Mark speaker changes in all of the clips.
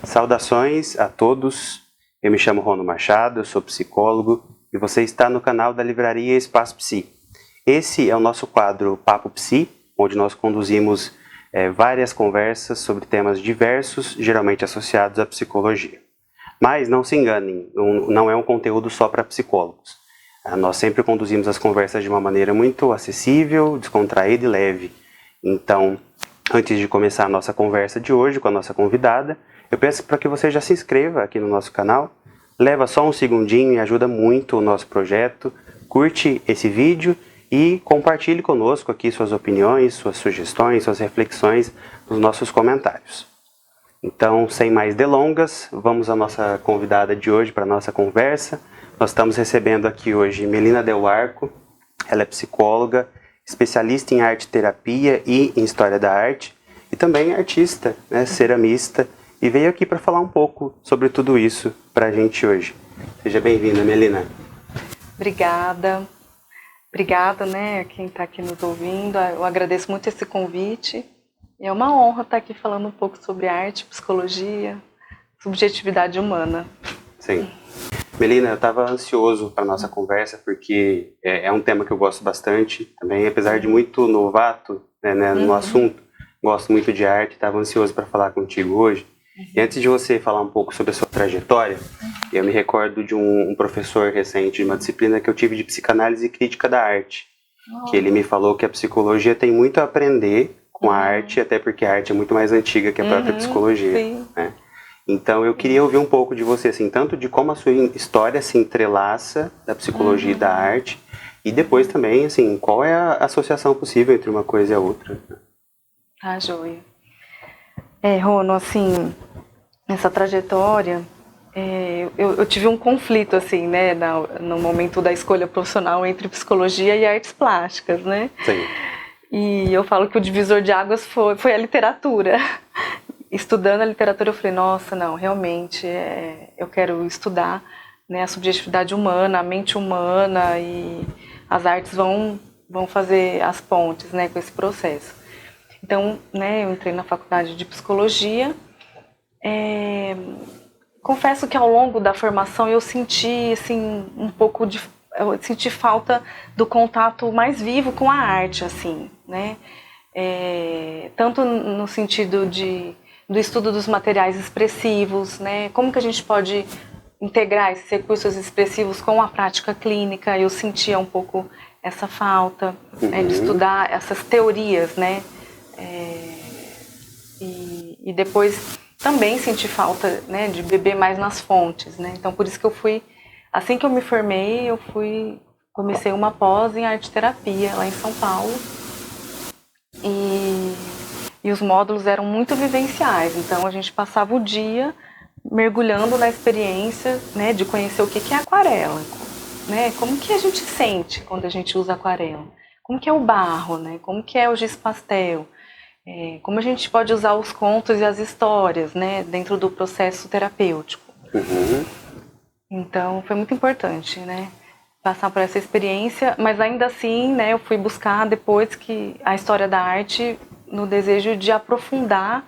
Speaker 1: Saudações a todos, eu me chamo Rono Machado, eu sou psicólogo e você está no canal da Livraria Espaço Psi. Esse é o nosso quadro Papo Psi, onde nós conduzimos várias conversas sobre temas diversos, geralmente associados à psicologia. Mas não se enganem, não é um conteúdo só para psicólogos. Nós sempre conduzimos as conversas de uma maneira muito acessível, descontraída e leve. Então, antes de começar a nossa conversa de hoje com a nossa convidada, eu peço para que você já se inscreva aqui no nosso canal. Leva só um segundinho e ajuda muito o nosso projeto. Curte esse vídeo e compartilhe conosco aqui suas opiniões, suas sugestões, suas reflexões nos nossos comentários. Então, sem mais delongas, vamos à nossa convidada de hoje para a nossa conversa. Nós estamos recebendo aqui hoje Melina Del Arco. Ela é psicóloga, especialista em arte-terapia e em história da arte, e também artista, ceramista, e veio aqui para falar um pouco sobre tudo isso para a gente hoje. Seja bem-vinda, Melina.
Speaker 2: Obrigada. Obrigada, quem está aqui nos ouvindo. Eu agradeço muito esse convite. É uma honra estar aqui falando um pouco sobre arte, psicologia, subjetividade humana.
Speaker 1: Sim. Melina, eu estava ansioso para a nossa conversa, porque é um tema que eu gosto bastante também, apesar de muito novato no assunto. Gosto muito de arte, estava ansioso para falar contigo hoje. E antes de você falar um pouco sobre a sua trajetória, eu me recordo de um professor recente de uma disciplina que eu tive de psicanálise e crítica da arte, que ele me falou que a psicologia tem muito a aprender com a arte, até porque a arte é muito mais antiga que a própria psicologia, né? Então eu queria ouvir um pouco de você, assim, tanto de como a sua história se entrelaça da psicologia e da arte, e depois também, assim, qual é a associação possível entre uma coisa e a outra.
Speaker 2: Ah, joia. Rono, assim, nessa trajetória, eu tive um conflito, assim, no momento da escolha profissional entre psicologia e artes plásticas, né?
Speaker 1: Sim.
Speaker 2: E eu falo que o divisor de águas foi a literatura. Estudando a literatura, eu falei, nossa, não, realmente, eu quero estudar, a subjetividade humana, a mente humana, e as artes vão fazer as pontes, com esse processo. Então, eu entrei na faculdade de psicologia. Confesso que ao longo da formação eu senti, assim, eu senti falta do contato mais vivo com a arte, assim, tanto no sentido do estudo dos materiais expressivos, como que a gente pode integrar esses recursos expressivos com a prática clínica. Eu sentia um pouco essa falta de estudar essas teorias, e depois também senti falta, de beber mais nas fontes, Então, por isso que assim que eu me formei, comecei uma pós em arte-terapia lá em São Paulo, e os módulos eram muito vivenciais, então a gente passava o dia mergulhando na experiência, de conhecer o que é aquarela, como que a gente sente quando a gente usa aquarela, como que é o barro, como que é o giz pastel, como a gente pode usar os contos e as histórias, dentro do processo terapêutico. Então, foi muito importante, passar por essa experiência, mas ainda assim, eu fui buscar depois que a história da arte no desejo de aprofundar,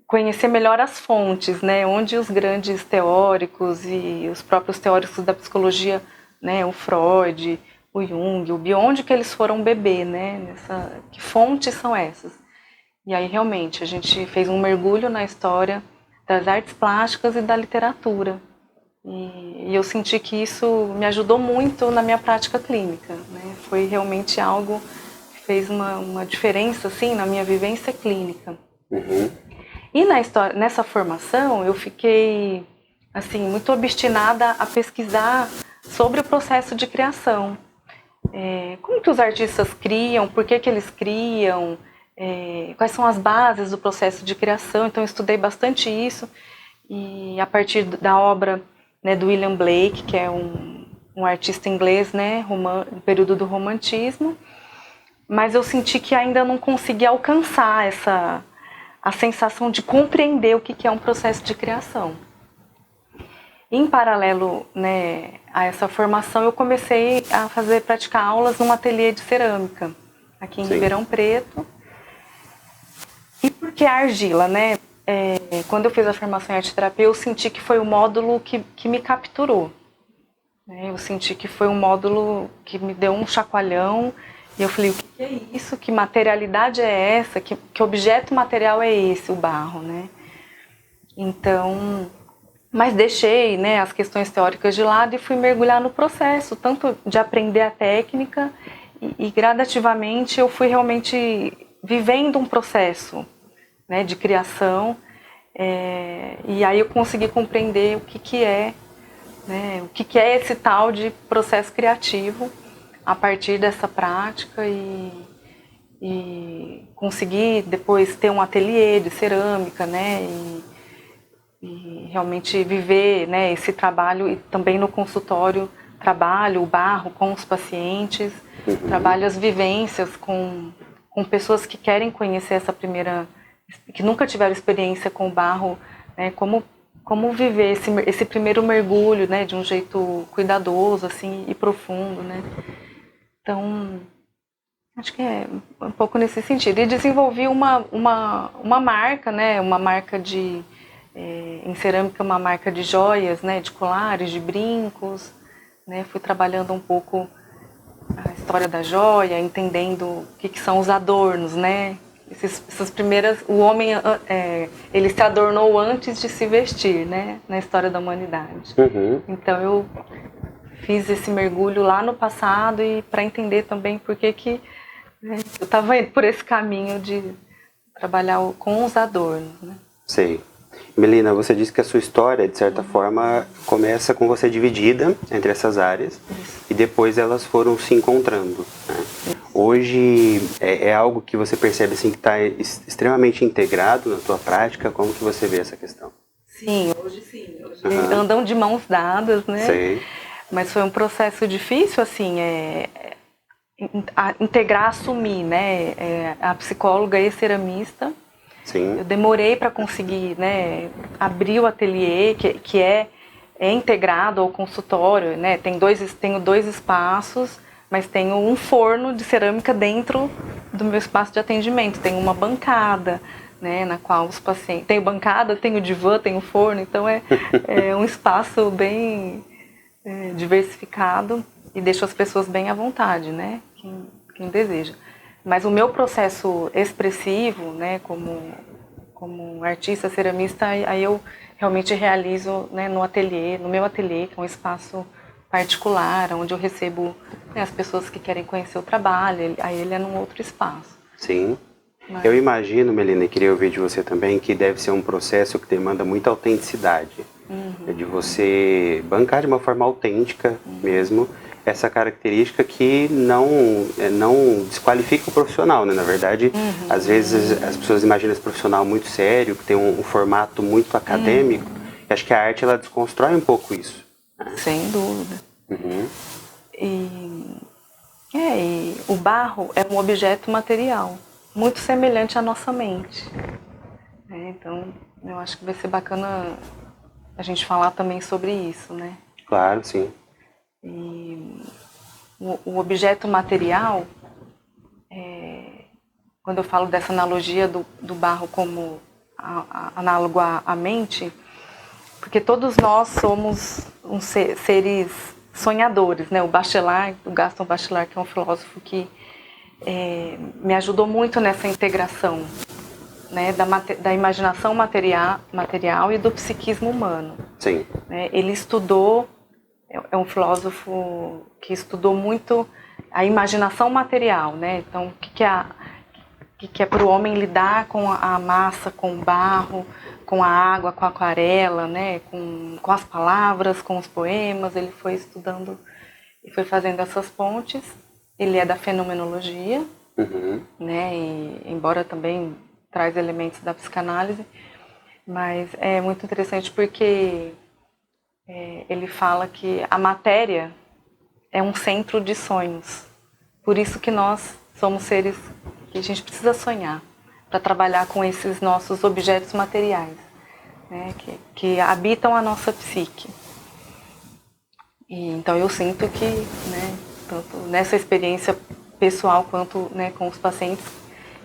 Speaker 2: conhecer melhor as fontes, onde os grandes teóricos e os próprios teóricos da psicologia, o Freud, o Jung, o Bion, onde que eles foram beber, que fontes são essas? E aí, realmente, a gente fez um mergulho na história das artes plásticas e da literatura. E eu senti que isso me ajudou muito na minha prática clínica, Foi realmente algo que fez uma diferença, assim, na minha vivência clínica. E nessa formação, eu fiquei, assim, muito obstinada a pesquisar sobre o processo de criação. Como que os artistas criam, por que eles criam, quais são as bases do processo de criação. Então eu estudei bastante isso, e a partir da obra do William Blake, que é um artista inglês, do período do romantismo, mas eu senti que ainda não conseguia alcançar a sensação de compreender o que é um processo de criação. Em paralelo, a essa formação, eu comecei a praticar aulas num ateliê de cerâmica, aqui em Ribeirão Preto. E por que a argila, quando eu fiz a formação em arte terapia, eu senti que foi o módulo que me capturou. Né? Eu senti que foi um módulo que me deu um chacoalhão. E eu falei, o que é isso? Que materialidade é essa? Que objeto material é esse, o barro, né? Então, mas deixei, né, as questões teóricas de lado e fui mergulhar no processo, tanto de aprender a técnica e gradativamente eu fui realmente vivendo um processo, né, de criação. E aí eu consegui compreender o que é, né, o que é esse tal de processo criativo a partir dessa prática e conseguir depois ter um ateliê de cerâmica, né, e realmente viver, né, esse trabalho e também no consultório trabalho o barro com os pacientes, trabalho as vivências com pessoas que querem conhecer essa primeira, que nunca tiveram experiência com o barro, né, como viver esse primeiro mergulho, né, de um jeito cuidadoso assim e profundo, né. Então, acho que é um pouco nesse sentido. E desenvolvi uma marca, né, uma marca em cerâmica, uma marca de joias, né, de colares, de brincos, né, fui trabalhando um pouco a história da joia, entendendo o que são os adornos, né, essas primeiras, o homem, ele se adornou antes de se vestir, né, na história da humanidade. Então eu fiz esse mergulho lá no passado e para entender também por que né, eu estava indo por esse caminho de trabalhar com os adornos, né.
Speaker 1: Sei. Melina, você disse que a sua história, de certa forma, começa com você dividida entre essas áreas e depois elas foram se encontrando, né? Hoje é algo que você percebe assim, que está extremamente integrado na tua prática? Como que você vê essa questão?
Speaker 2: Sim. Hoje andam de mãos dadas, né?
Speaker 1: Sei.
Speaker 2: Mas foi um processo difícil, assim, integrar, assumir, né? A psicóloga e ceramista.
Speaker 1: Sim.
Speaker 2: Eu demorei para conseguir, né, abrir o ateliê, que é integrado ao consultório, né? Tenho dois espaços, mas tenho um forno de cerâmica dentro do meu espaço de atendimento. Tenho uma bancada, né, na qual os pacientes... Tenho bancada, tenho divã, tenho forno, então é um espaço bem diversificado e deixo as pessoas bem à vontade, né? Quem deseja. Mas o meu processo expressivo, né, como artista ceramista, aí eu realmente realizo, né, no meu ateliê, que é um espaço particular, onde eu recebo, né, as pessoas que querem conhecer o trabalho, aí ele é num outro espaço.
Speaker 1: Sim. Mas... Eu imagino, Melina, e queria ouvir de você também, que deve ser um processo que demanda muita autenticidade. De você bancar de uma forma autêntica mesmo essa característica que não desqualifica o profissional, né? Na verdade, às vezes as pessoas imaginam esse profissional muito sério, que tem um formato muito acadêmico, e acho que a arte ela desconstrói um pouco isso.
Speaker 2: Sem dúvida. E o barro é um objeto material, muito semelhante à nossa mente. Então, eu acho que vai ser bacana a gente falar também sobre isso, né?
Speaker 1: Claro, sim.
Speaker 2: E o objeto material, quando eu falo dessa analogia do barro como análogo à mente, porque todos nós somos seres sonhadores, né? O Gaston Bachelard, que é um filósofo que me ajudou muito nessa integração, né? Da imaginação material e do psiquismo humano.
Speaker 1: Sim.
Speaker 2: Ele estudou, é um filósofo que estudou muito a imaginação material, né? Então, o que é para o homem lidar com a massa, com o barro, com a água, com a aquarela, né? Com as palavras, com os poemas. Ele foi estudando e foi fazendo essas pontes. Ele é da fenomenologia, né? E, embora também traz elementos da psicanálise, mas é muito interessante porque ele fala que a matéria é um centro de sonhos. Por isso que nós somos seres que a gente precisa sonhar para trabalhar com esses nossos objetos materiais, né, que habitam a nossa psique. E, então eu sinto que, né, tanto nessa experiência pessoal quanto, né, com os pacientes,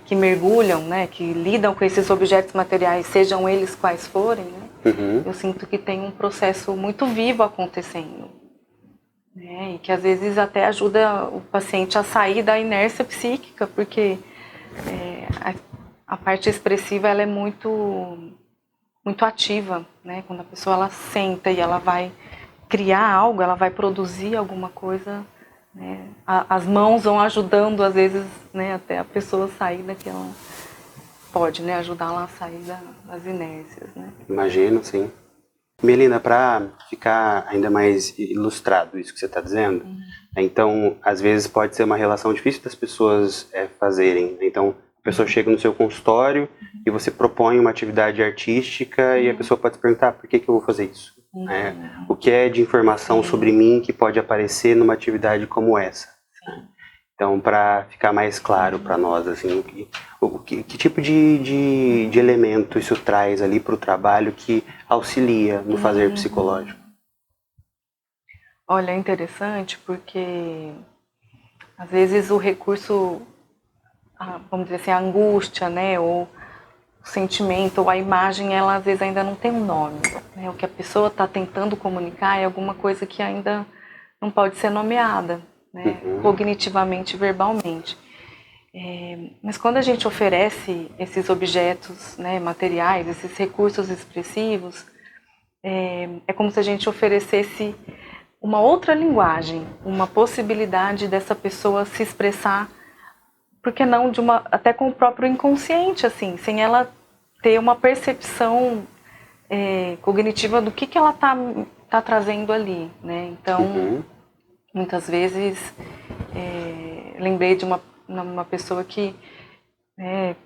Speaker 2: que mergulham, né, que lidam com esses objetos materiais, sejam eles quais forem, né, eu sinto que tem um processo muito vivo acontecendo, né, e que às vezes até ajuda o paciente a sair da inércia psíquica, porque a parte expressiva ela é muito ativa, né, quando a pessoa ela senta e ela vai criar algo, ela vai produzir alguma coisa, né, as mãos vão ajudando às vezes, né, até a pessoa sair daquela, pode, né, ajudá-la a sair das inércias, né.
Speaker 1: Imagino, sim. Melina, para ficar ainda mais ilustrado isso que você está dizendo, então, às vezes pode ser uma relação difícil das pessoas fazerem. Então, a pessoa chega no seu consultório e você propõe uma atividade artística e a pessoa pode se perguntar, por que eu vou fazer isso? O que é de informação sobre mim que pode aparecer numa atividade como essa? Então, para ficar mais claro para nós, assim, que tipo de elemento isso traz ali para o trabalho que auxilia no fazer psicológico?
Speaker 2: Olha, é interessante porque às vezes o recurso, vamos dizer assim, a angústia, né, ou o sentimento, ou a imagem, ela às vezes ainda não tem um nome, né? O que a pessoa está tentando comunicar é alguma coisa que ainda não pode ser nomeada, né, cognitivamente, verbalmente. Mas quando a gente oferece esses objetos, né, materiais, esses recursos expressivos, é como se a gente oferecesse uma outra linguagem, uma possibilidade dessa pessoa se expressar, por que não até com o próprio inconsciente, assim, sem ela ter uma percepção cognitiva do que ela tá trazendo ali, né? Então, muitas vezes, lembrei de uma pessoa que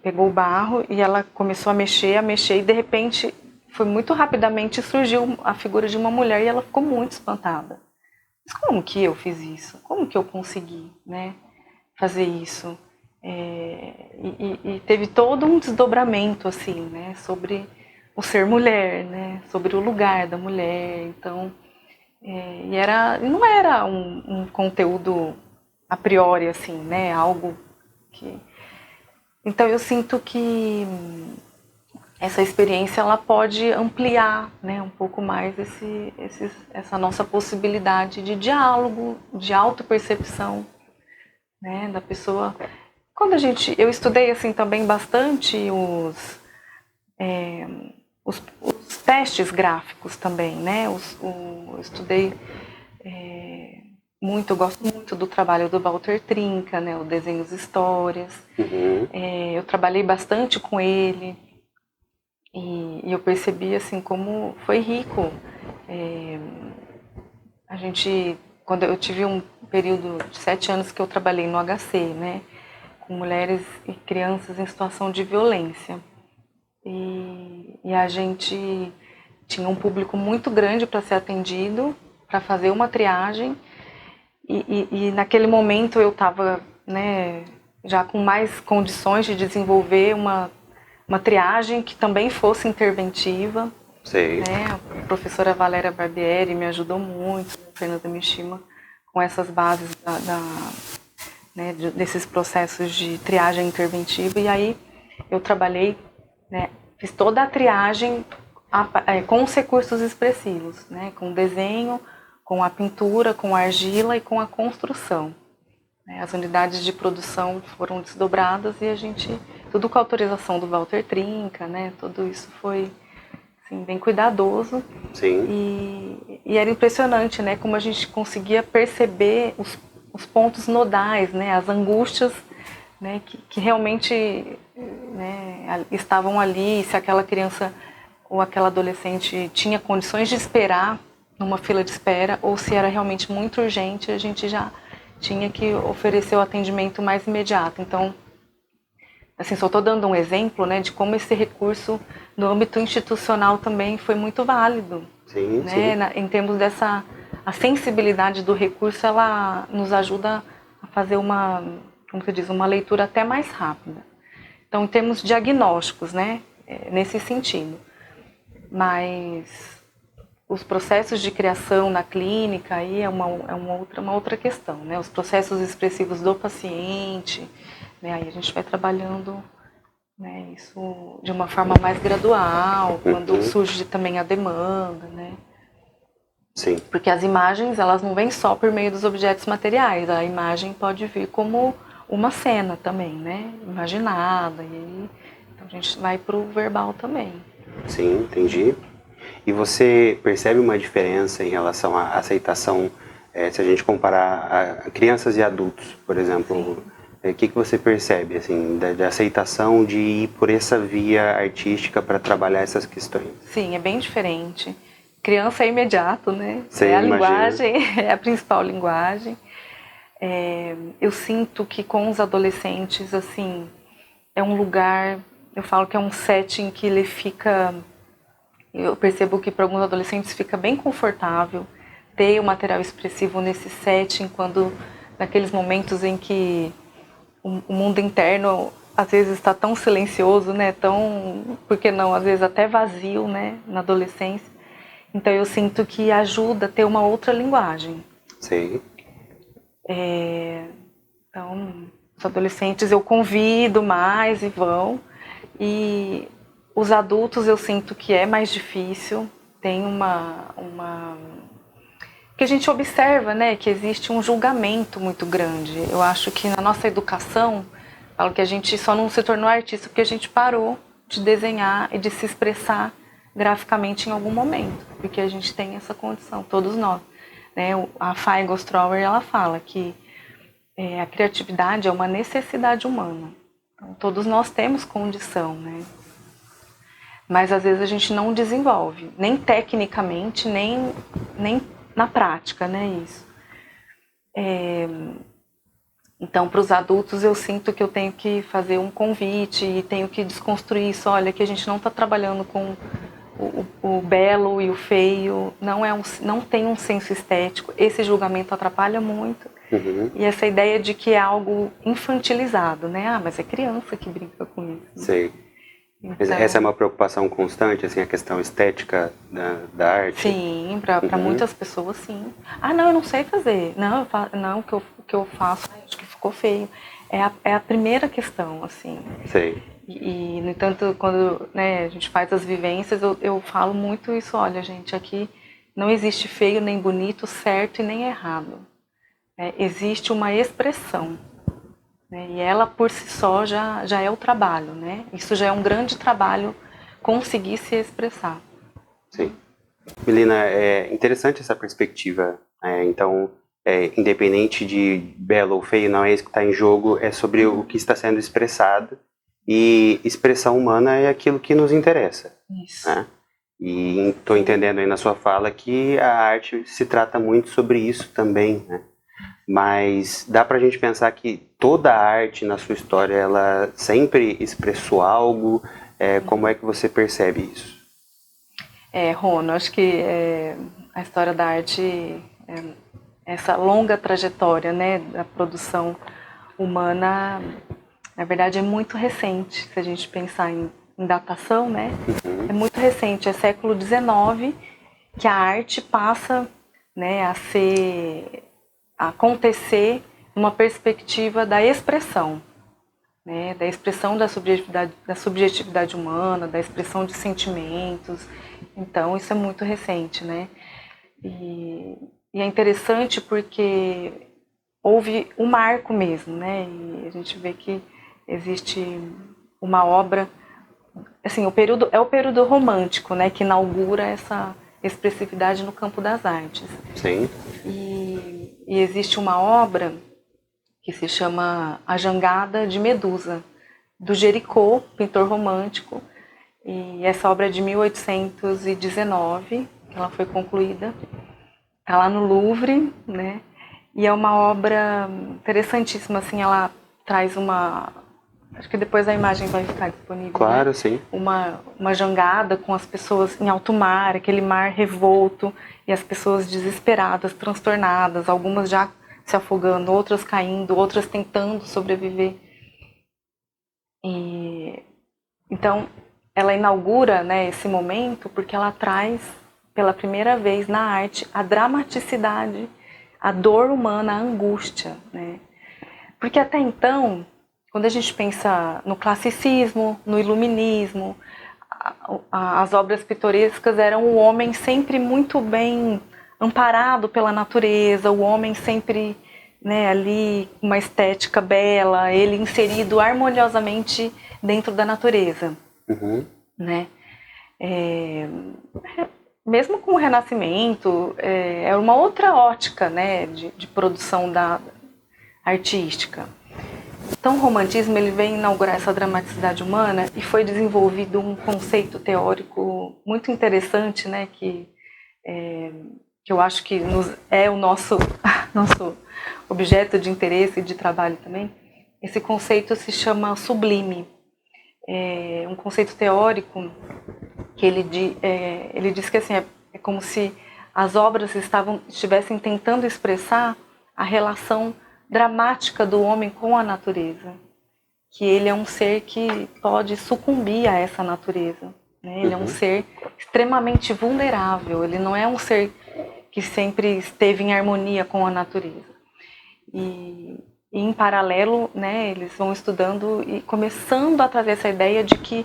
Speaker 2: pegou o barro e ela começou a mexer, e de repente, foi muito rapidamente, surgiu a figura de uma mulher e ela ficou muito espantada. Mas como que eu fiz isso? Como que eu consegui, né, fazer isso? E teve todo um desdobramento, assim, né, sobre o ser mulher, né, sobre o lugar da mulher. Então, não era um conteúdo a priori, assim, né, algo que... Então, eu sinto que essa experiência ela pode ampliar, né, um pouco mais essa nossa possibilidade de diálogo, de autopercepção, né, da pessoa. Eu estudei assim também bastante os testes gráficos também, né, eu estudei muito, eu gosto muito do trabalho do Walter Trinca, né, o Desenhos Histórias. Eu trabalhei bastante com ele. E eu percebi assim como foi rico. Quando eu tive um período de 7 anos que eu trabalhei no HC, né, com mulheres e crianças em situação de violência. E a gente tinha um público muito grande para ser atendido, para fazer uma triagem. E naquele momento eu estava, né, já com mais condições de desenvolver uma triagem que também fosse interventiva.
Speaker 1: Sei.
Speaker 2: Né? A professora Valéria Barbieri me ajudou muito, a Fernanda Mishima, com essas bases né, desses processos de triagem interventiva. E aí eu trabalhei, né, fiz toda a triagem com os recursos expressivos, né, com o desenho, com a pintura, com a argila e com a construção. As unidades de produção foram desdobradas e a gente, tudo com a autorização do Walter Trinca, né? Tudo isso foi assim, bem cuidadoso.
Speaker 1: Sim.
Speaker 2: E era impressionante, né? Como a gente conseguia perceber os pontos nodais, né? As angústias, né? Que realmente, né, estavam ali, se aquela criança ou aquela adolescente tinha condições de esperar numa fila de espera ou se era realmente muito urgente, a gente já tinha que oferecer o atendimento mais imediato. Então, assim, só estou dando um exemplo, né, de como esse recurso no âmbito institucional também foi muito válido.
Speaker 1: Sim,
Speaker 2: né,
Speaker 1: sim.
Speaker 2: em termos a sensibilidade do recurso, ela nos ajuda a fazer uma leitura até mais rápida. Então, em termos diagnósticos, né, nesse sentido. Mas os processos de criação na clínica aí é uma outra questão, né? Os processos expressivos do paciente, né? Aí a gente vai trabalhando né? Isso de uma forma mais gradual, quando surge também a demanda, né?
Speaker 1: Sim.
Speaker 2: Porque as imagens, elas não vêm só por meio dos objetos materiais, a imagem pode vir como uma cena também, né? Imaginada, e então a gente vai pro verbal também.
Speaker 1: Sim, entendi. E você percebe uma diferença em relação à aceitação, se a gente comparar a crianças e adultos, por exemplo? O que você percebe, assim, da aceitação de ir por essa via artística para trabalhar essas questões?
Speaker 2: Sim, é bem diferente. Criança é imediato, né?
Speaker 1: Sim,
Speaker 2: É a
Speaker 1: imagino.
Speaker 2: linguagem, é a principal linguagem. Eu sinto que com os adolescentes, assim, é um lugar, eu falo que é um setting que ele fica, eu percebo que para alguns adolescentes fica bem confortável ter o material expressivo nesse setting, quando naqueles momentos em que o mundo interno às vezes está tão silencioso, né, tão, por que não, às vezes até vazio, né, na adolescência. Então eu sinto que ajuda a ter uma outra linguagem.
Speaker 1: Sim.
Speaker 2: Então, os adolescentes eu convido mais e vão. E os adultos eu sinto que é mais difícil. Tem que a gente observa, né, que existe um julgamento muito grande. Eu acho que na nossa educação, falo que a gente só não se tornou artista porque a gente parou de desenhar e de se expressar graficamente em algum momento, porque a gente tem essa condição, todos nós, né? A Fay Gostrower, ela fala que a criatividade é uma necessidade humana. Então, todos nós temos condição, né? Mas às vezes a gente não desenvolve, nem tecnicamente, nem na prática, né? Isso. Então, para os adultos, eu sinto que eu tenho que fazer um convite e tenho que desconstruir isso. Olha, que a gente não está trabalhando com o belo e o feio, não tem um senso estético. Esse julgamento atrapalha muito. E essa ideia de que é algo infantilizado, né? Ah, mas é criança que brinca com isso.
Speaker 1: Sei. Então, essa é uma preocupação constante, assim, a questão estética da arte?
Speaker 2: Sim, para muitas pessoas, sim. Ah, não, eu não sei fazer. Não, o que eu faço, acho que ficou feio. É a primeira questão, assim.
Speaker 1: Sei.
Speaker 2: E, no entanto, quando, né, a gente faz as vivências, eu falo muito isso. Olha, gente, aqui não existe feio nem bonito, certo e nem errado. Existe uma expressão. Né, e ela, por si só, já é o trabalho. Né? Isso já é um grande trabalho, conseguir se expressar.
Speaker 1: Sim. Melina, é interessante essa perspectiva. Então, independente de belo ou feio, não é isso que está em jogo, é sobre o que está sendo expressado. E expressão humana é aquilo que nos interessa.
Speaker 2: Isso.
Speaker 1: Né? E estou entendendo aí na sua fala que a arte se trata muito sobre isso também, né? Mas dá pra gente pensar que toda a arte na sua história, ela sempre expressou algo? Como é que você percebe isso?
Speaker 2: Rono, acho que a história da arte, essa longa trajetória, né, da produção humana, na verdade é muito recente, se a gente pensar em datação, né? É muito recente, é século XIX que a arte passa, né, a acontecer numa perspectiva da expressão, né, da expressão da subjetividade humana, da expressão de sentimentos. Então, isso é muito recente, né? E é interessante porque houve um marco mesmo, né? E a gente vê que existe uma obra, assim, é o período romântico, né, que inaugura essa expressividade no campo das artes.
Speaker 1: Sim.
Speaker 2: E existe uma obra que se chama A Jangada de Medusa, do Géricault, pintor romântico. E essa obra é de 1819, ela foi concluída. Está lá no Louvre, né? E é uma obra interessantíssima, assim, ela traz acho que depois a imagem vai ficar disponível.
Speaker 1: Claro,
Speaker 2: né?
Speaker 1: sim.
Speaker 2: Uma jangada com as pessoas em alto mar, aquele mar revolto, e as pessoas desesperadas, transtornadas, algumas já se afogando, outras caindo, outras tentando sobreviver. Então, ela inaugura, né, esse momento porque ela traz, pela primeira vez na arte, a dramaticidade, a dor humana, a angústia. Né? Porque até então, quando a gente pensa no classicismo, no iluminismo, as obras pitorescas eram o homem sempre muito bem amparado pela natureza, o homem sempre, né, ali uma estética bela, ele inserido harmoniosamente dentro da natureza, né? Mesmo com o Renascimento, é uma outra ótica, né, de produção artística. Então, o romantismo ele vem inaugurar essa dramaticidade humana e foi desenvolvido um conceito teórico muito interessante, né, que eu acho que é o nosso objeto de interesse e de trabalho também. Esse conceito se chama sublime. É um conceito teórico que ele diz que assim, é como se as obras estivessem tentando expressar a relação dramática do homem com a natureza, que ele é um ser que pode sucumbir a essa natureza, né? Ele é um ser extremamente vulnerável, ele não é um ser que sempre esteve em harmonia com a natureza. E em paralelo, né, eles vão estudando e começando a trazer essa ideia de que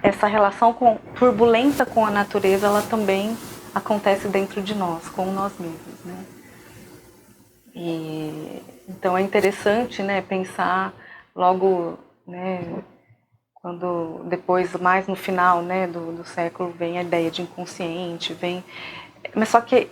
Speaker 2: essa relação turbulenta com a natureza, ela também acontece dentro de nós, com nós mesmos, né? E então é interessante, né, pensar logo, né, quando depois, mais no final, né, do século, vem a ideia de inconsciente, mas só que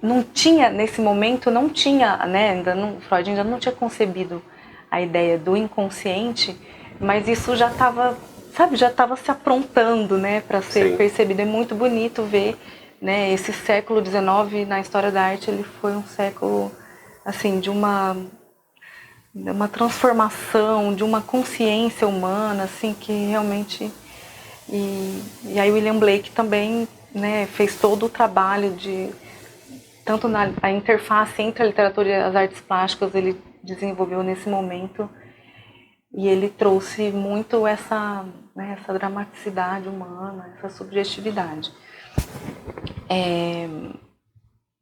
Speaker 2: não tinha, nesse momento, não tinha, né, Freud ainda não tinha concebido a ideia do inconsciente, mas isso já estava, sabe, já estava se aprontando, né, para ser percebido. É muito bonito ver, né, esse século XIX na história da arte, ele foi um século, assim, de uma transformação, de uma consciência humana, assim, que realmente... E aí William Blake também, né, fez todo o trabalho tanto a interface entre a literatura e as artes plásticas, ele desenvolveu nesse momento, e ele trouxe muito essa dramaticidade humana, essa subjetividade.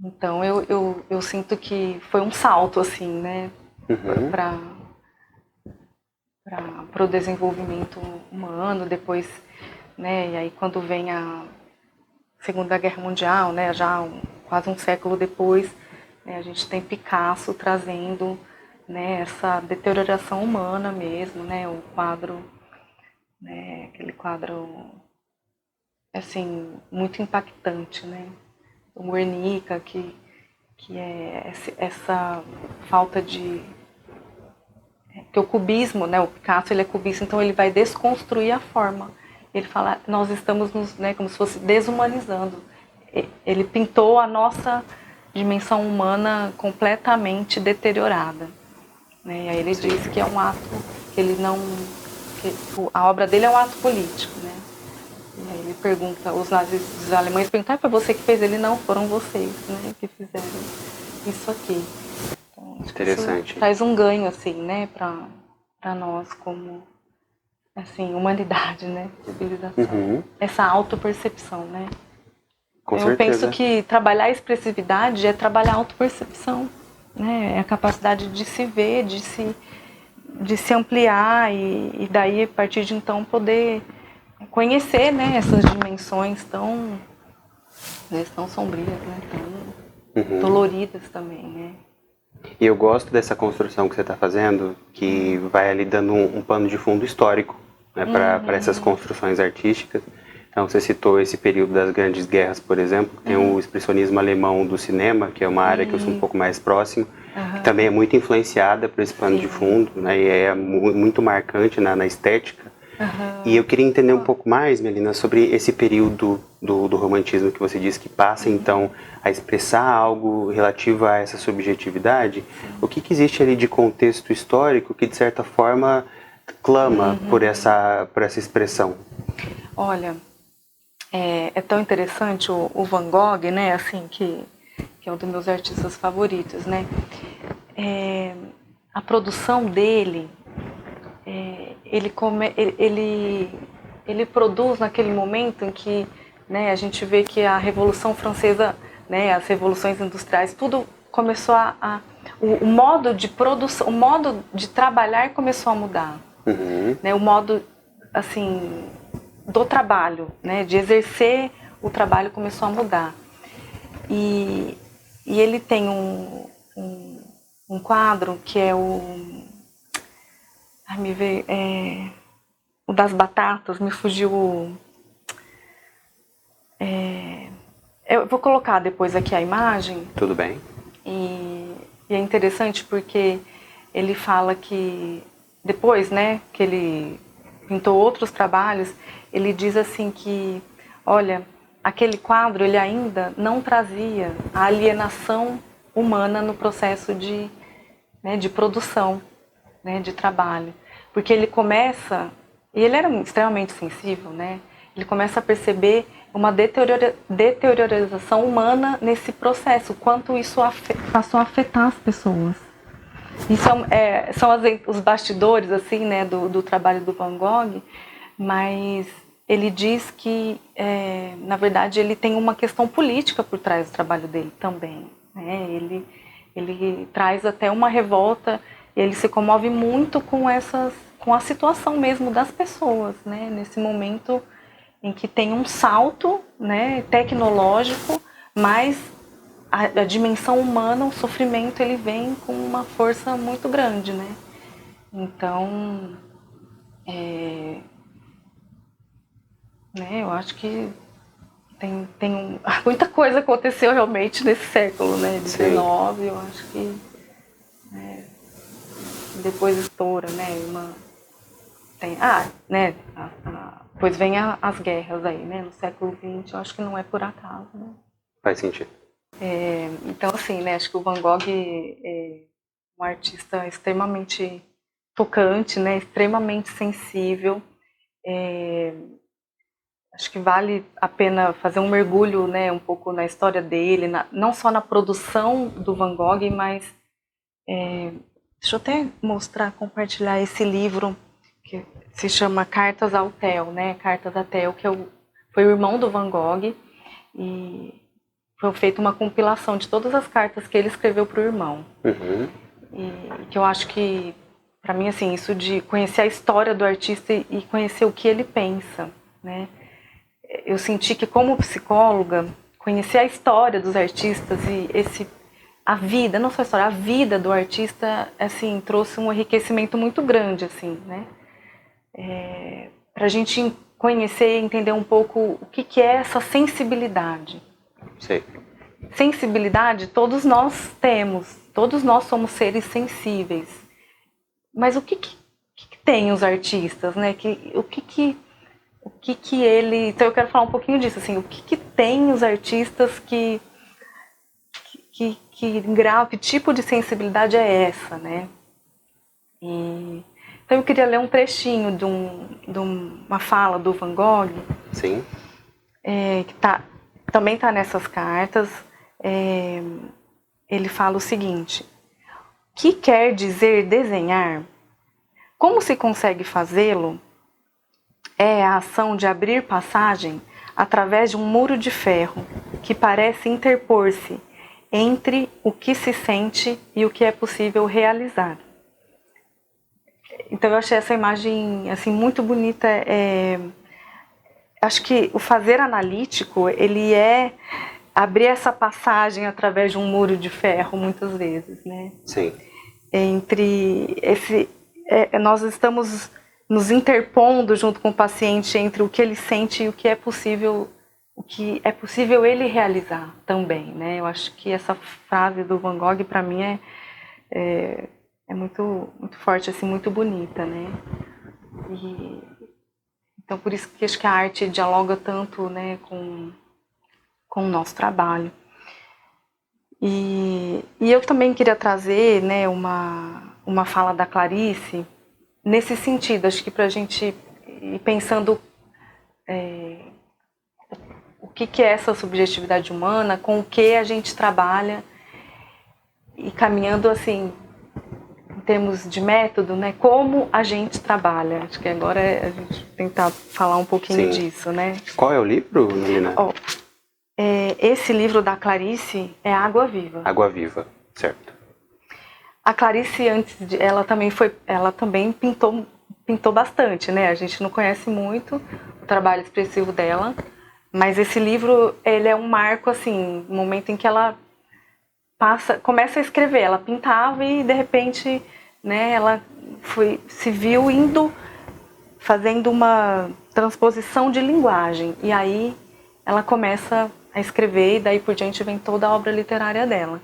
Speaker 2: Então eu sinto que foi um salto, assim, né, para o desenvolvimento humano. Depois, né, e aí quando vem a Segunda Guerra Mundial, né, já quase um século depois, né, a gente tem Picasso trazendo, né, essa deterioração humana mesmo, né, o quadro, né, aquele quadro, assim, muito impactante, né, o Guernica, que é essa falta de... que o cubismo, né, o Picasso, ele é cubista, então ele vai desconstruir a forma. Ele fala, nós estamos né, como se fosse desumanizando. Ele pintou a nossa dimensão humana completamente deteriorada, né? E aí ele diz que é um ato que ele não... a obra dele é um ato político, né? E aí ele pergunta, os alemães perguntam, foi você que fez? Ele, não, foram vocês, né, que fizeram isso aqui. Então,
Speaker 1: interessante.
Speaker 2: Isso traz um ganho, assim, né, para nós como... assim, humanidade, né, civilização. Essa autopercepção, né.
Speaker 1: Com
Speaker 2: Eu
Speaker 1: certeza.
Speaker 2: penso que trabalhar a expressividade é trabalhar a autopercepção, né, é a capacidade de se ver, de se ampliar e daí, a partir de então, poder conhecer, né, essas dimensões tão sombrias, né, tão doloridas também, né.
Speaker 1: E eu gosto dessa construção que você está fazendo, que vai ali dando um pano de fundo histórico, né, para essas construções artísticas. Então, você citou esse período das grandes guerras, por exemplo, tem o expressionismo alemão do cinema, que é uma área que eu sou um pouco mais próximo, que também é muito influenciada por esse pano de fundo, né, e é muito marcante na estética. E eu queria entender um pouco mais, Melina, sobre esse período do romantismo que você disse que passa, então, a expressar algo relativo a essa subjetividade. O que existe ali de contexto histórico que, de certa forma, clama por essa expressão?
Speaker 2: Olha, é tão interessante o Van Gogh, né, assim, que é um dos meus artistas favoritos, né. A produção dele... ele produz naquele momento em que, né, a gente vê que a Revolução Francesa, né, as revoluções industriais, tudo começou a o modo de produção, o modo de trabalhar começou a mudar. Né? O modo, assim, do trabalho, né? De exercer o trabalho começou a mudar. E ele tem um quadro que é o das batatas, me fugiu eu vou colocar depois aqui a imagem.
Speaker 1: Tudo bem.
Speaker 2: E é interessante porque ele fala que depois, né, que ele pintou outros trabalhos, ele diz assim que, olha, aquele quadro ele ainda não trazia a alienação humana no processo de produção, né, de trabalho. Porque ele começa, e ele era extremamente sensível, né, ele começa a perceber uma deteriorização humana nesse processo, quanto isso passou a afetar as pessoas. Isso são os bastidores assim, né, do trabalho do Van Gogh, mas ele diz que, na verdade, ele tem uma questão política por trás do trabalho dele também. Né? Ele traz até uma revolta, ele se comove muito com a situação mesmo das pessoas, né? Nesse momento em que tem um salto, né, tecnológico, mas a dimensão humana, o sofrimento, ele vem com uma força muito grande, né? Então, né, eu acho que muita coisa aconteceu realmente nesse século, né, XIX, eu acho que depois estoura, né, né, depois vem as guerras aí, né, no século XX, eu acho que não é por acaso, né?
Speaker 1: Faz sentido.
Speaker 2: Então, assim, né, acho que o Van Gogh é um artista extremamente tocante, né, extremamente sensível. Acho que vale a pena fazer um mergulho, né, um pouco na história dele, não só na produção do Van Gogh, mas deixa eu até compartilhar esse livro que se chama Cartas ao Theo, né, Cartas a Theo, que foi o irmão do Van Gogh, e foi feita uma compilação de todas as cartas que ele escreveu para o irmão. E que eu acho que, para mim, assim, isso de conhecer a história do artista e conhecer o que ele pensa, né? Eu senti que, como psicóloga, conhecer a história dos artistas e a vida, não só a história, a vida do artista, assim, trouxe um enriquecimento muito grande, assim, né? Para a gente conhecer e entender um pouco o que é essa sensibilidade.
Speaker 1: Sim.
Speaker 2: Sensibilidade todos nós temos, todos nós somos seres sensíveis. Mas o que tem os artistas, né? O que ele... Então eu quero falar um pouquinho disso, assim, o que tem os artistas que grau, que tipo de sensibilidade é essa, né? Então eu queria ler um trechinho de uma fala do Van Gogh.
Speaker 1: Sim.
Speaker 2: Que também está nessas cartas. Ele fala o seguinte: o que quer dizer desenhar? Como se consegue fazê-lo? É a ação de abrir passagem através de um muro de ferro que parece interpor-se entre o que se sente e o que é possível realizar. Então eu achei essa imagem assim muito bonita. Acho que o fazer analítico, ele é abrir essa passagem através de um muro de ferro, muitas vezes, né?
Speaker 1: Sim.
Speaker 2: Nós estamos nos interpondo junto com o paciente entre o que ele sente e o que é possível ele realizar também, né? Eu acho que essa frase do Van Gogh, para mim, é muito, muito forte, assim, muito bonita, né? Então, por isso que acho que a arte dialoga tanto, né, com o nosso trabalho. E eu também queria trazer, né, uma fala da Clarice nesse sentido. Acho que para a gente ir pensando o que é essa subjetividade humana, com o que a gente trabalha e caminhando assim em termos de método, né, como a gente trabalha. Acho que agora a gente tentar falar um pouquinho disso, né?
Speaker 1: Qual é o livro, Melina?
Speaker 2: Esse livro da Clarice é Água Viva.
Speaker 1: Água Viva, certo.
Speaker 2: A Clarice, ela também pintou bastante, né? A gente não conhece muito o trabalho expressivo dela, mas esse livro, ele é um marco, assim, um momento em que ela começa a escrever. Ela pintava e, de repente, né, ela se viu fazendo uma transposição de linguagem. E aí ela começa a escrever e daí por diante vem toda a obra literária dela.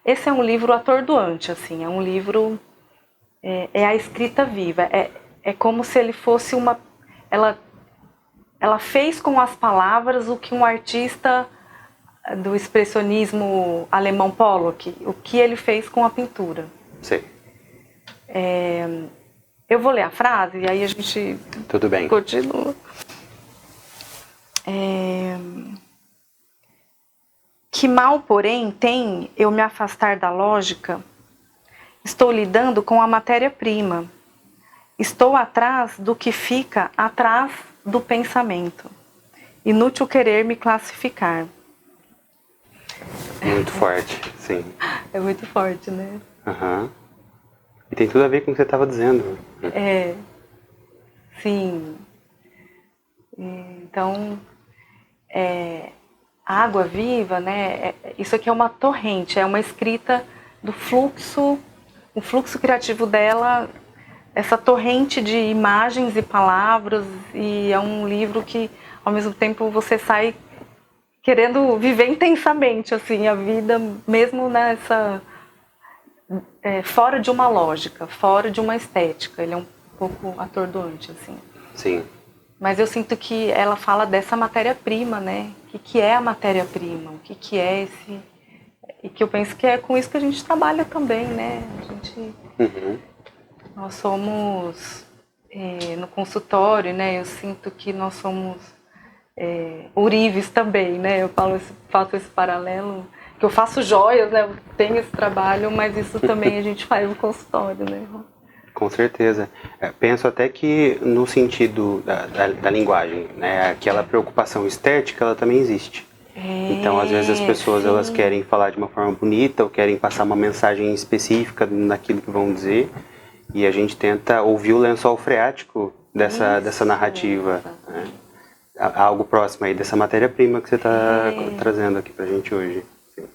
Speaker 2: Esse é um livro atordoante, assim, é um livro... É a escrita viva, é como se ele fosse ela fez com as palavras o que um artista do expressionismo alemão Pollock, o que ele fez com a pintura.
Speaker 1: Sim.
Speaker 2: Eu vou ler a frase e aí a gente
Speaker 1: Tudo bem.
Speaker 2: Continua. Que mal, porém, tem eu me afastar da lógica? Estou lidando com a matéria-prima. Estou atrás do que fica atrás do pensamento. Inútil querer me classificar.
Speaker 1: Muito forte, sim.
Speaker 2: É muito forte, né?
Speaker 1: Uhum. E tem tudo a ver com o que você estava dizendo.
Speaker 2: Sim. Então, a água viva, né? Isso aqui é uma torrente, é uma escrita do fluxo, o fluxo criativo dela, essa torrente de imagens e palavras, e é um livro que, ao mesmo tempo, você sai querendo viver intensamente, assim, a vida, mesmo nessa... fora de uma lógica, fora de uma estética. Ele é um pouco atordoante, assim.
Speaker 1: Sim.
Speaker 2: Mas eu sinto que ela fala dessa matéria-prima, né? O que é a matéria-prima? O que é esse... E que eu penso que é com isso que a gente trabalha também, né? Nós somos, no consultório, né? Eu sinto que nós somos ourives também, né? Eu faço esse paralelo, que eu faço joias, né? Eu tenho esse trabalho, mas isso também a gente faz no consultório, né?
Speaker 1: Com certeza. Penso até que no sentido da linguagem, né, aquela preocupação estética, ela também existe. Então, às vezes as pessoas elas querem falar de uma forma bonita ou querem passar uma mensagem específica naquilo que vão dizer, e a gente tenta ouvir o lençol freático dessa narrativa, né? Algo próximo aí dessa matéria-prima que você está trazendo aqui pra gente hoje. Sim.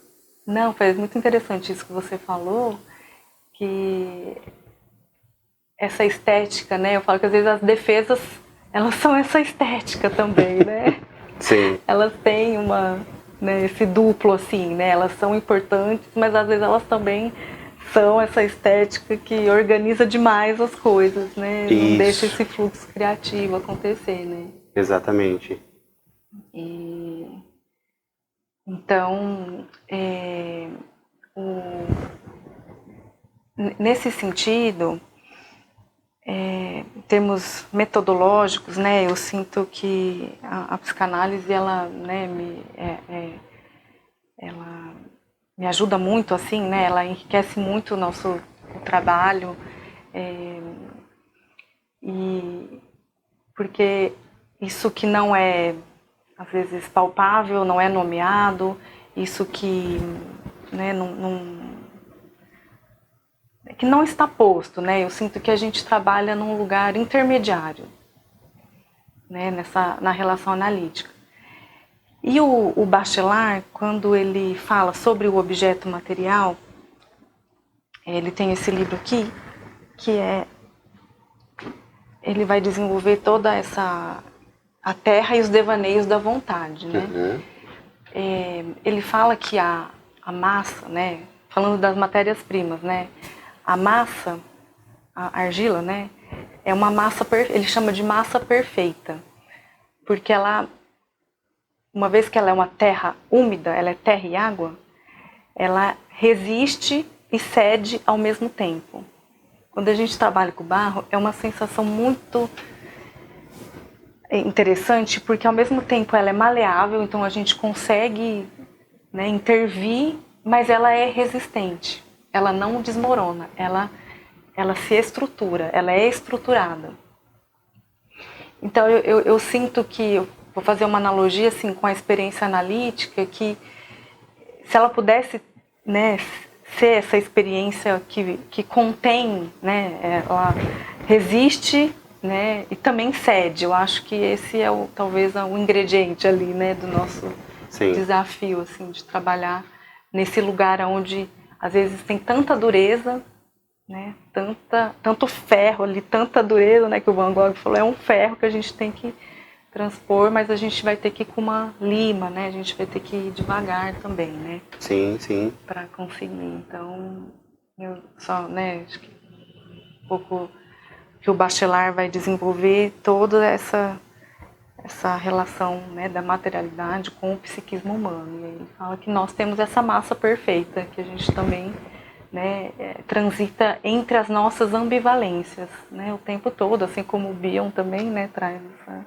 Speaker 2: Não, foi muito interessante isso que você falou, que essa estética, né? Eu falo que às vezes as defesas, elas são essa estética também, né?
Speaker 1: Sim.
Speaker 2: Elas têm esse duplo, assim, né? Elas são importantes, mas às vezes elas também são essa estética que organiza demais as coisas, né?
Speaker 1: Isso.
Speaker 2: Não deixa esse fluxo criativo acontecer, né?
Speaker 1: Exatamente.
Speaker 2: Então, nesse sentido, em termos metodológicos, né, eu sinto que a psicanálise ela, né, ela me ajuda muito, assim, né, ela enriquece muito o trabalho, e porque isso que não é às vezes palpável, não é nomeado, isso que, né, que não está posto, né? Eu sinto que a gente trabalha num lugar intermediário, né? Na relação analítica. E o Bachelard, quando ele fala sobre o objeto material, ele tem esse livro aqui, ele vai desenvolver toda a terra e os devaneios da vontade, né? Ele fala que a massa, né? Falando das matérias-primas, né? A massa, a argila, né, é uma massa, ele chama de massa perfeita, porque ela, uma vez que ela é uma terra úmida, ela é terra e água, ela resiste e cede ao mesmo tempo. Quando a gente trabalha com barro, é uma sensação muito interessante, porque ao mesmo tempo ela é maleável, então a gente consegue, né, intervir, mas ela é resistente. Ela não desmorona, ela se estrutura, ela é estruturada. Então eu sinto que, vou fazer uma analogia assim, com a experiência analítica, que se ela pudesse, né, ser essa experiência que contém, né, ela resiste, né, e também cede. Eu acho que esse é talvez o ingrediente ali, né, do nosso desafio, assim, de trabalhar nesse lugar onde às vezes tem tanta dureza, né, tanto ferro ali, tanta dureza, né, que o Van Gogh falou, é um ferro que a gente tem que transpor, mas a gente vai ter que ir com uma lima, né, a gente vai ter que ir devagar também, né.
Speaker 1: Sim, sim.
Speaker 2: Para conseguir. Então, eu só, né, acho que um pouco que o Bachelard vai desenvolver toda essa relação, né, da materialidade com o psiquismo humano. E ele fala que nós temos essa massa perfeita, que a gente também, né, transita entre as nossas ambivalências, né, o tempo todo, assim como o Bion também, né, traz essa,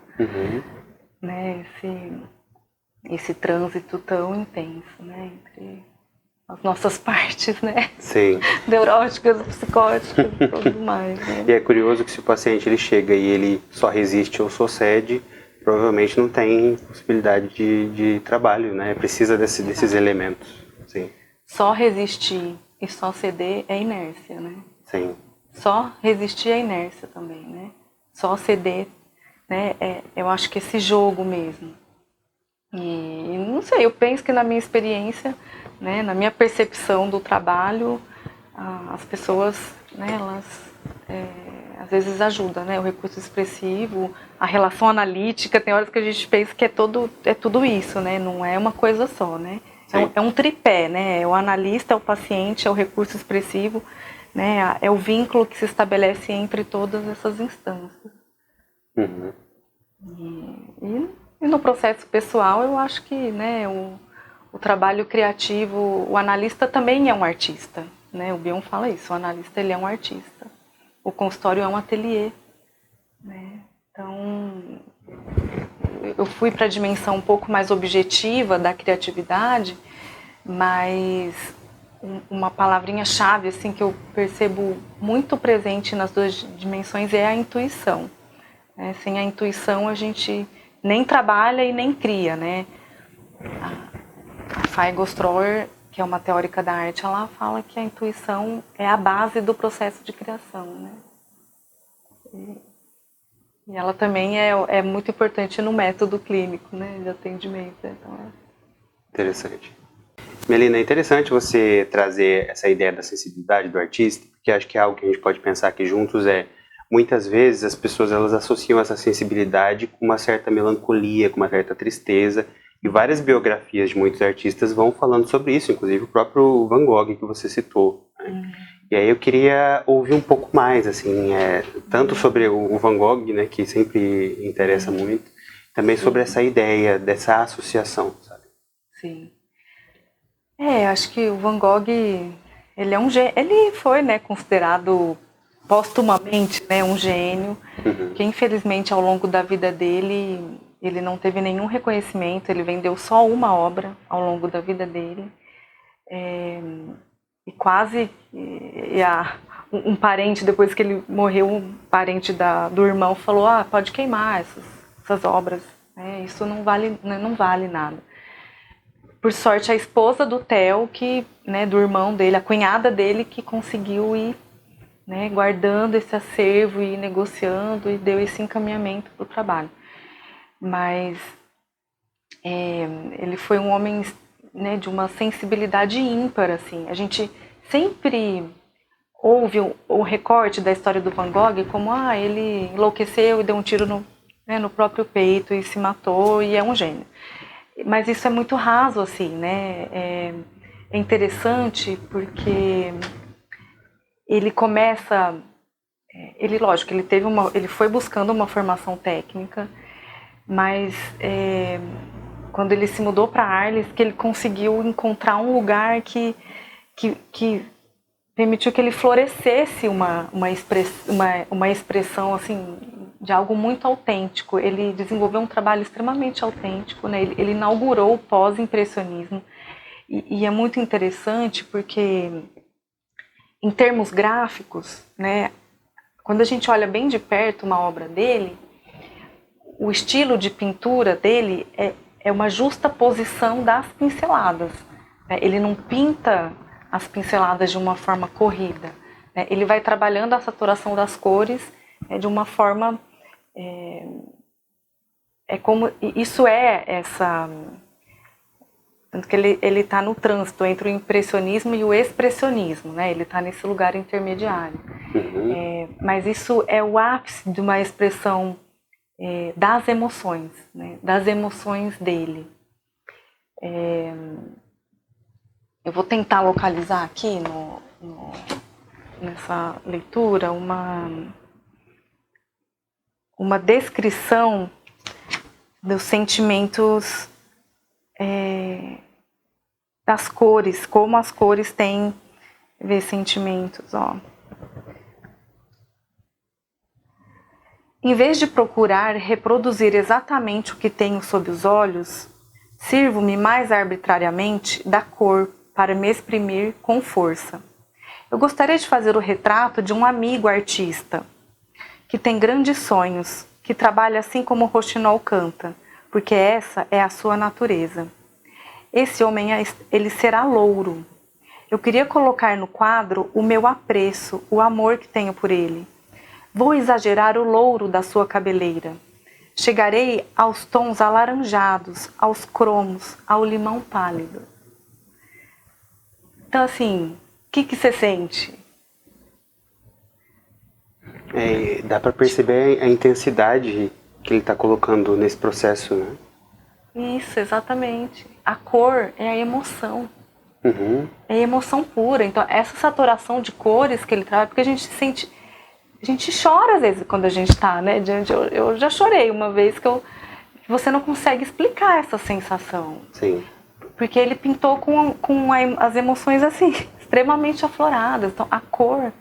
Speaker 2: né, esse trânsito tão intenso, né, entre as nossas partes, né?
Speaker 1: Sim.
Speaker 2: Neuróticas, psicóticas e tudo mais, né?
Speaker 1: E é curioso que se o paciente ele chega e ele só resiste ou só cede, provavelmente não tem possibilidade de trabalho, né? Precisa desses elementos. Sim.
Speaker 2: Só resistir e só ceder é inércia, né?
Speaker 1: Sim.
Speaker 2: Só resistir é inércia também, né? Só ceder, né? Eu acho que esse jogo mesmo. E não sei, eu penso que na minha experiência, né, na minha percepção do trabalho, as pessoas, né, elas às vezes ajudam, né, o recurso expressivo, a relação analítica, tem horas que a gente pensa que é tudo isso, né, não é uma coisa só, né, é um tripé, né, é o analista, é o paciente, é o recurso expressivo, né, é o vínculo que se estabelece entre todas essas instâncias.
Speaker 1: Uhum.
Speaker 2: E no processo pessoal, eu acho que, né, o trabalho criativo, o analista também é um artista, né? O Bion fala isso, o analista ele é um artista. O consultório é um ateliê, né? Então, eu fui para a dimensão um pouco mais objetiva da criatividade, mas uma palavrinha-chave assim, que eu percebo muito presente nas duas dimensões é a intuição. Né? Sem a intuição, a gente nem trabalha e nem cria, né? A Fay Gostrower, que é uma teórica da arte, ela fala que a intuição é a base do processo de criação, né? E ela também é muito importante no método clínico, né, de atendimento. Então,
Speaker 1: Interessante. Melina, é interessante você trazer essa ideia da sensibilidade do artista, porque acho que é algo que a gente pode pensar aqui juntos muitas vezes as pessoas elas associam essa sensibilidade com uma certa melancolia, com uma certa tristeza, e várias biografias de muitos artistas vão falando sobre isso, inclusive o próprio Van Gogh que você citou. Né? E aí eu queria ouvir um pouco mais, assim, tanto sobre o Van Gogh, né, que sempre interessa muito, também sobre essa ideia dessa associação, sabe?
Speaker 2: Sim. Acho que o Van Gogh, ele foi, né, considerado póstumamente, né, um gênio, que infelizmente ao longo da vida dele, ele não teve nenhum reconhecimento, ele vendeu só uma obra ao longo da vida dele, e quase um parente, depois que ele morreu, um parente do irmão falou, pode queimar essas obras, né, isso não vale nada. Por sorte, a esposa do Theo, né, do irmão dele, a cunhada dele, que conseguiu ir, né, guardando esse acervo e negociando e deu esse encaminhamento para o trabalho. Mas ele foi um homem, né, de uma sensibilidade ímpar, assim. A gente sempre ouve o recorte da história do Van Gogh como ele enlouqueceu e deu um tiro no próprio peito e se matou e é um gênio. Mas isso é muito raso, assim, né? É interessante porque ele começa... lógico, ele foi buscando uma formação técnica, mas quando ele se mudou para Arles, que ele conseguiu encontrar um lugar que permitiu que ele florescesse uma expressão assim, de algo muito autêntico. Ele desenvolveu um trabalho extremamente autêntico, né? Ele inaugurou o pós-impressionismo. E é muito interessante porque, em termos gráficos, né, quando a gente olha bem de perto uma obra dele, o estilo de pintura dele é uma justaposição das pinceladas. Ele não pinta as pinceladas de uma forma corrida, né? Ele vai trabalhando a saturação das cores de uma forma... Tanto que ele está no trânsito entre o impressionismo e o expressionismo, né? Ele está nesse lugar intermediário. Mas isso é o ápice de uma expressão das emoções, né? Das emoções dele. Eu vou tentar localizar aqui nessa leitura uma descrição dos sentimentos das cores, como as cores têm sentimentos, ó. Em vez de procurar reproduzir exatamente o que tenho sob os olhos, sirvo-me mais arbitrariamente da cor para me exprimir com força. Eu gostaria de fazer o retrato de um amigo artista, que tem grandes sonhos, que trabalha assim como o Rochinol canta, porque essa é a sua natureza. Esse homem, ele será louro. Eu queria colocar no quadro o meu apreço, o amor que tenho por ele. Vou exagerar o louro da sua cabeleira. Chegarei aos tons alaranjados, aos cromos, ao limão pálido. Então, assim, o que você sente?
Speaker 1: Dá para perceber a intensidade que ele está colocando nesse processo, né?
Speaker 2: Isso, exatamente. A cor é a emoção. É a emoção pura. Então, essa saturação de cores que ele traz, porque a gente sente... A gente chora às vezes quando a gente está, né? Eu já chorei uma vez que você não consegue explicar essa sensação.
Speaker 1: Sim.
Speaker 2: Porque ele pintou com as emoções assim, extremamente afloradas. Então, a cor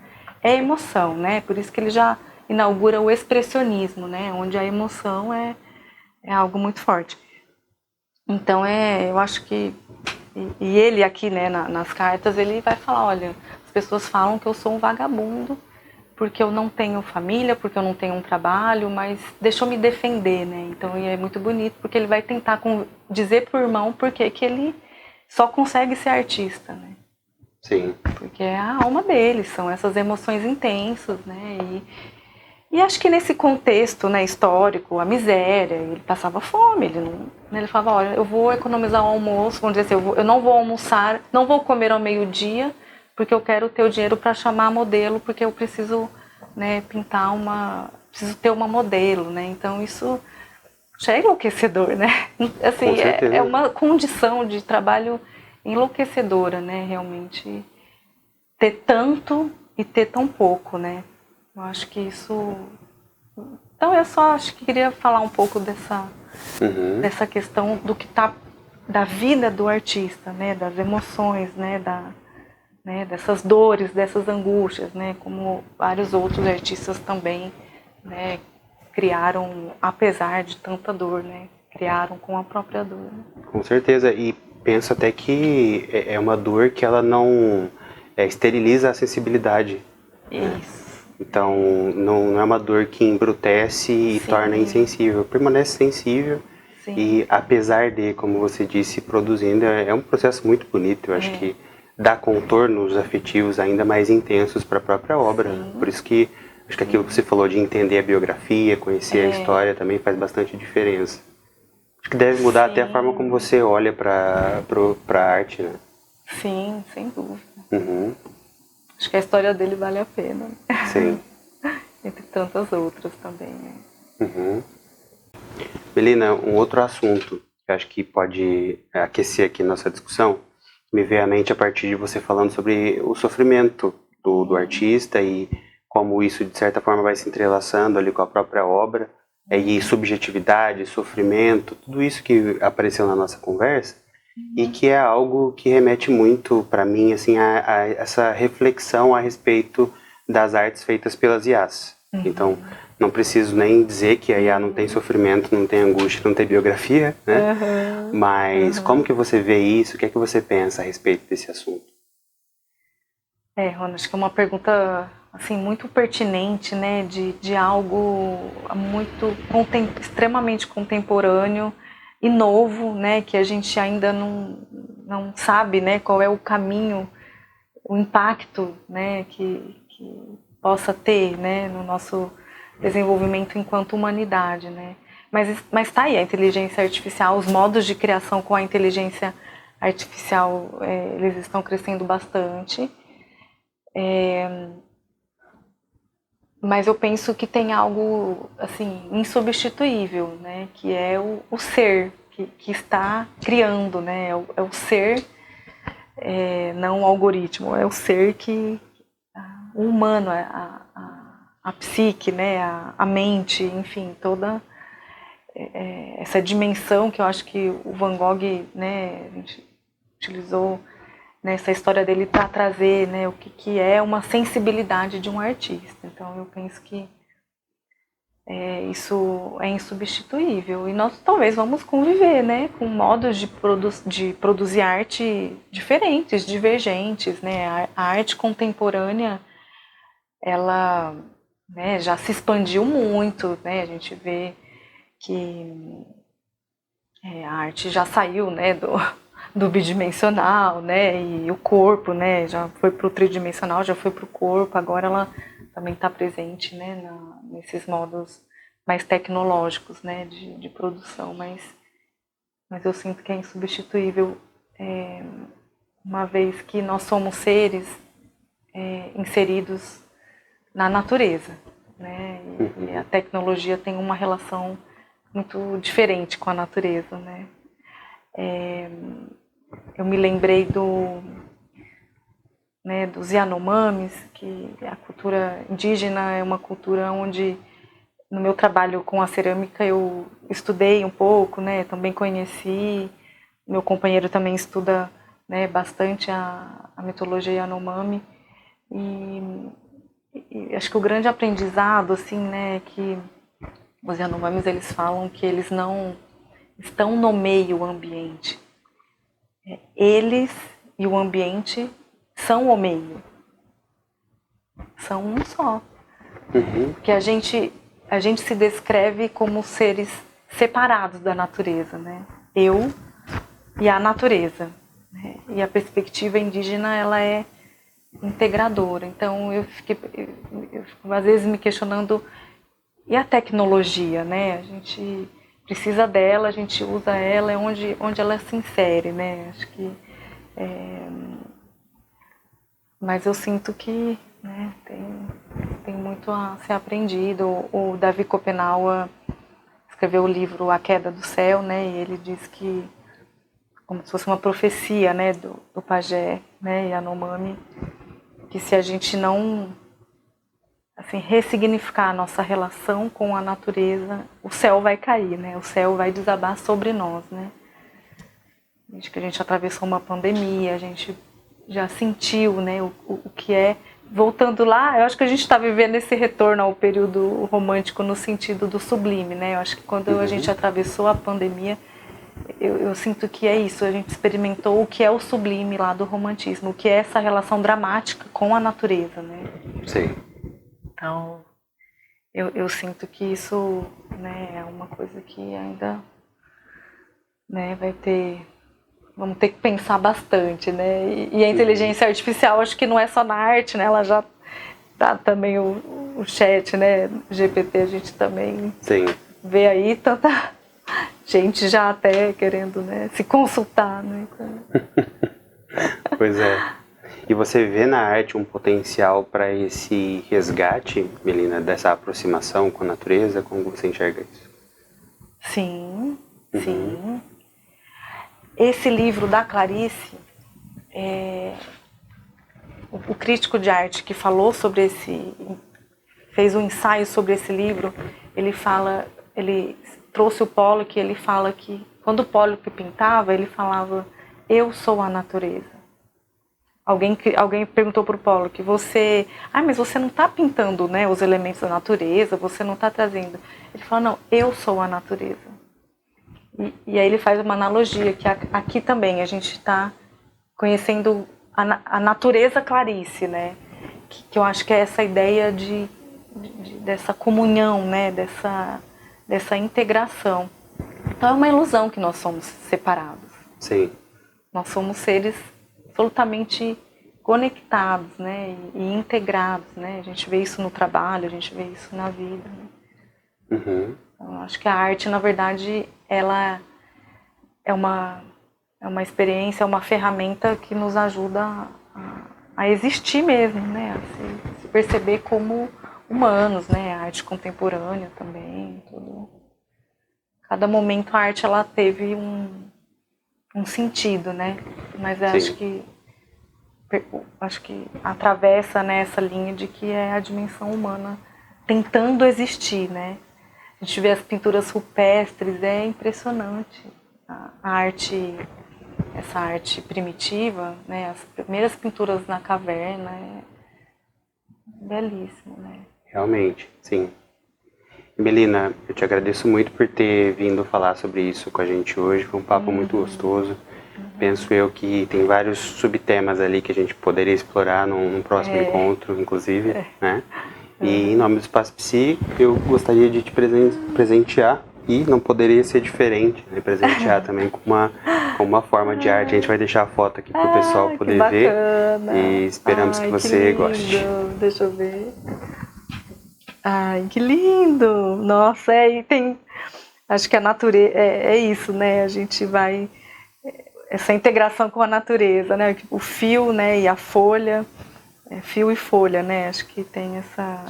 Speaker 2: é emoção, né? Por isso que ele já inaugura o expressionismo, né? Onde a emoção é algo muito forte. Então, eu acho que... E ele aqui, né, nas cartas, ele vai falar, olha, as pessoas falam que eu sou um vagabundo, porque eu não tenho família, porque eu não tenho um trabalho, mas deixa eu me defender, né? Então, é muito bonito, porque ele vai tentar dizer pro irmão porque que ele só consegue ser artista, né?
Speaker 1: Sim.
Speaker 2: Porque é a alma dele, são essas emoções intensas, né? E acho que nesse contexto, né, histórico, a miséria, ele passava fome, ele falava, olha, eu vou economizar o almoço, vamos dizer assim, eu não vou almoçar, não vou comer ao meio-dia, porque eu quero ter o dinheiro para chamar modelo, porque eu preciso, né, preciso ter uma modelo, né? Então isso já é enlouquecedor, né? Assim, é uma condição de trabalho enlouquecedora, né? Realmente ter tanto e ter tão pouco, né? Eu acho que isso... Então eu só acho que queria falar um pouco dessa questão do que tá da vida do artista, né? Das emoções, né? Dessas dores, dessas angústias, né? Como vários outros artistas também, né? Criaram, apesar de tanta dor, né? Criaram com a própria dor.
Speaker 1: Com certeza, e penso até que é uma dor que ela não esteriliza a sensibilidade.
Speaker 2: Isso.
Speaker 1: Então, não é uma dor que embrutece e torna insensível, permanece sensível.
Speaker 2: Sim.
Speaker 1: E apesar de, como você disse, produzindo, é um processo muito bonito, eu acho que dá contornos afetivos ainda mais intensos para a própria obra. Sim. Por isso que acho que aquilo que você falou de entender a biografia, conhecer a história também faz bastante diferença. Acho que deve mudar até a forma como você olha para a arte, né?
Speaker 2: Sim, sem dúvida. Acho que a história dele vale a pena.
Speaker 1: Sim.
Speaker 2: Entre tantas outras também, né?
Speaker 1: Melina, um outro assunto que acho que pode aquecer aqui nossa discussão, me veio à mente a partir de você falando sobre o sofrimento do artista e como isso, de certa forma, vai se entrelaçando ali com a própria obra, e subjetividade, sofrimento, tudo isso que apareceu na nossa conversa, e que é algo que remete muito, para mim, assim, a essa reflexão a respeito das artes feitas pelas IAs. Então, não preciso nem dizer que a IA não tem sofrimento, não tem angústia, não tem biografia, né? Mas como que você vê isso? O que é que você pensa a respeito desse assunto?
Speaker 2: Rona, acho que é uma pergunta assim, muito pertinente, né? De algo muito extremamente contemporâneo e novo, né? Que a gente ainda não sabe, né? Qual é o caminho o impacto, né, que possa ter, né, no nosso desenvolvimento enquanto humanidade, né? Mas tá aí a inteligência artificial, os modos de criação com a inteligência artificial, eles estão crescendo bastante. Mas eu penso que tem algo assim insubstituível, né? Que é o ser que está criando, né? É o ser, não o algoritmo, é o ser que o humano, a psique, né? A mente, enfim, toda essa dimensão que eu acho que o Van Gogh, né? A gente utilizou nessa história dele para trazer, né, o que é uma sensibilidade de um artista. Então eu penso que isso é insubstituível e nós talvez vamos conviver, né, com modos de produzir arte diferentes, divergentes, né. A arte contemporânea, ela, né, já se expandiu muito, né. A gente vê que a arte já saiu, né, do bidimensional, né, e o corpo, né, já foi para o tridimensional, já foi para o corpo, agora ela também está presente, né, nesses modos mais tecnológicos, né, de produção, mas eu sinto que é insubstituível, uma vez que nós somos seres inseridos na natureza, né, e a tecnologia tem uma relação muito diferente com a natureza, né. Eu me lembrei dos Yanomamis, que a cultura indígena é uma cultura onde, no meu trabalho com a cerâmica, eu estudei um pouco, né, também conheci, meu companheiro também estuda, né, bastante a mitologia Yanomami, e acho que o grande aprendizado, assim, né, que os Yanomamis, eles falam que eles não estão no meio ambiente. Eles e o ambiente são o meio. São um só. Porque a gente se descreve como seres separados da natureza, né? Eu e a natureza. Né? E a perspectiva indígena, ela é integradora. Então eu fico às vezes me questionando, e a tecnologia, né? A gente precisa dela, a gente usa ela, é onde ela se insere, né? Acho que mas eu sinto que, né, tem muito a ser aprendido. O Davi Copenaua escreveu o livro A Queda do Céu, né, e ele diz que, como se fosse uma profecia, né, do pajé, né, Yanomami, que se a gente não, assim, ressignificar a nossa relação com a natureza, o céu vai cair, né, o céu vai desabar sobre nós, né. Desde que a gente atravessou uma pandemia, a gente já sentiu, né, o que é. Voltando lá, eu acho que a gente está vivendo esse retorno ao período romântico no sentido do sublime, né? Eu acho que quando a gente atravessou a pandemia, eu sinto que é isso, a gente experimentou o que é o sublime lá do romantismo, o que é essa relação dramática com a natureza, né?
Speaker 1: Sim.
Speaker 2: Então, eu sinto que isso, né, é uma coisa que ainda, né, vamos ter que pensar bastante, né? E a inteligência artificial, acho que não é só na arte, né? Ela já tá também o chat, né? GPT, a gente também vê aí tanta gente já até querendo, né, se consultar, né?
Speaker 1: Pois é. E você vê na arte um potencial para esse resgate, Melina, dessa aproximação com a natureza? Como você enxerga isso?
Speaker 2: Sim, sim. Esse livro da Clarice, o crítico de arte que falou sobre fez um ensaio sobre esse livro, ele trouxe o Pollock, ele fala que quando o Pollock pintava, ele falava: eu sou a natureza. Alguém perguntou para o Pollock: mas você não está pintando, né, os elementos da natureza, você não está trazendo. Ele fala: não, eu sou a natureza. E aí ele faz uma analogia, que aqui também a gente está conhecendo a natureza Clarice, né? Que eu acho que é essa ideia dessa comunhão, né? Dessa integração. Então é uma ilusão que nós somos separados.
Speaker 1: Sim.
Speaker 2: Nós somos seres absolutamente conectados, né, e integrados, né? A gente vê isso no trabalho, a gente vê isso na vida, né?
Speaker 1: Uhum.
Speaker 2: Então, acho que a arte, na verdade, ela é uma experiência, é uma ferramenta que nos ajuda a existir mesmo, né? A se perceber como humanos, né? A arte contemporânea também, tudo. Cada momento a arte ela teve um sentido, né? Mas eu acho que atravessa, né, essa linha de que é a dimensão humana tentando existir, né? A gente vê as pinturas rupestres, é impressionante. A arte, essa arte primitiva, né? As primeiras pinturas na caverna, é belíssimo, né?
Speaker 1: Realmente, sim. Melina, eu te agradeço muito por ter vindo falar sobre isso com a gente hoje. Foi um papo muito gostoso. Penso eu que tem vários subtemas ali que a gente poderia explorar num próximo encontro, inclusive, né? E em nome do Espaço Psi, eu gostaria de te presentear, e não poderia ser diferente, né? Presentear também com uma forma de arte. A gente vai deixar a foto aqui para o pessoal poder ver, e esperamos que você goste.
Speaker 2: Deixa eu ver. Ai, que lindo! Nossa, e tem... Acho que a natureza... É isso, né? A gente vai... Essa integração com a natureza, né? O fio, né? E a folha. Fio e folha, né? Acho que tem essa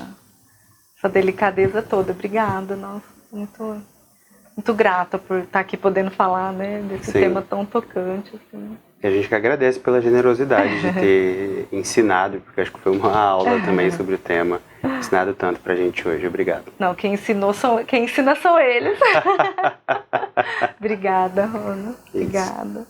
Speaker 2: delicadeza toda. Obrigada, nossa. Muito grata por estar aqui podendo falar, né? Desse tema tão tocante, assim.
Speaker 1: E a gente que agradece pela generosidade de ter ensinado, porque acho que foi uma aula também sobre o tema, ensinado tanto pra gente hoje. Obrigado.
Speaker 2: Não, quem ensina são eles. Obrigada, Rona. Obrigada.